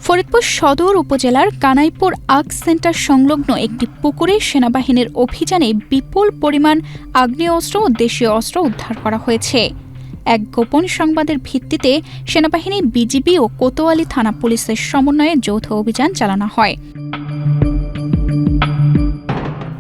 ফরিদপুর সদর উপজেলার Kanaipur arc centre সংলগ্ন একটি পুকুরে সেনাবাহিনীর অভিযানে বিপুল পরিমাণ আগ্নেয়াস্ত্র ও দেশীয় অস্ত্র উদ্ধার করা হয়েছে। এক গোপন সংবাদের ভিত্তিতে সেনাবাহিনী, বিজিবি ও কোতোয়ালি থানা পুলিশের সমন্বয়ে যৌথ অভিযান চালানো হয়।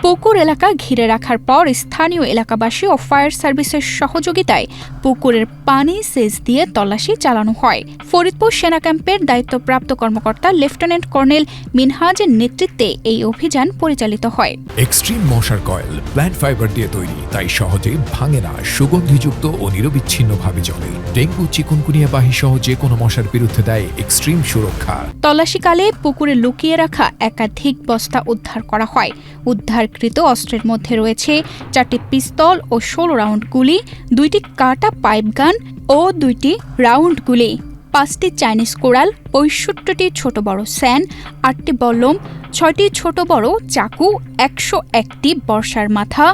পুকুর এলাকা ঘিরে রাখার পর স্থানীয় এলাকাবাসী ও ফায়ার সার্ভিসের সহযোগিতায় পুকুরের পানি সেচ দিয়ে তল্লাশি চালানো হয়। ফরিদপুর সেনা ক্যাম্পের দায়িত্বপ্রাপ্ত কর্মকর্তা লেফটেন্যান্ট কর্নেল মিনহাজের নেতৃত্বে এই অভিযান পরিচালিত হয়। এক্সট্রিম মশার কয়েল প্ল্যান্ট ফাইবার দিয়ে তৈরি, তাই সহজে ভাঙে না, সুগন্ধিযুক্ত ও নিরবিচ্ছিন্নভাবে জ্বলে। ডেঙ্গু, চিকুনগুনিয়া বাহি সহ যে কোনো মশার বিরুদ্ধে দেয় এক্সট্রিম সুরক্ষা। তল্লাশিকালে পুকুরে লুকিয়ে রাখা একাধিক বস্তা উদ্ধার করা হয়। উদ্ধারকৃত অস্ত্রের মধ্যে রয়েছে 4টি পিস্তল ও 16 রাউন্ড গুলি, 2টি কাটা পাইপ গান ও 2টি রাউন্ড গুলি, 5টি চাইনিজ কোরাল, 65টি ছোট বড় স্যান, 8টি বল্লম, 6টি ছোট বড় চাকু, 101টি বর্ষার মাথা,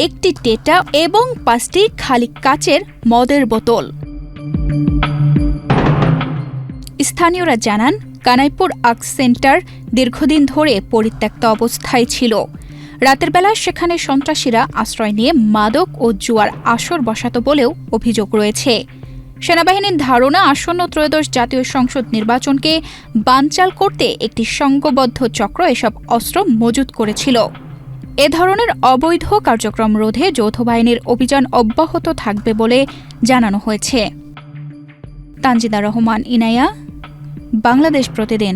1টি টেটা এবং 5টি খালি কাচের মদের বোতল। স্থানীয়রা জানান, কানাইপুর আর্ক সেন্টার দীর্ঘদিন ধরে পরিত্যক্ত অবস্থায় ছিল। রাতের বেলা সেখানে সন্ত্রাসীরা আশ্রয় নিয়ে মাদক ও জুয়ার আসর বসাত বলেও অভিযোগ রয়েছে। সেনাবাহিনীর ধারণা, আসন্ন ত্রয়োদশ জাতীয় সংসদ নির্বাচনকে বানচাল করতে একটি সংঘবদ্ধ চক্র এসব অস্ত্র মজুত করেছিল। এ ধরনের অবৈধ কার্যক্রম রোধে যৌথ বাহিনীর অভিযান অব্যাহত থাকবে বলে জানানো হয়েছে। তানজিদা রহমান, ইনায়া, বাংলাদেশ প্রতিদিন।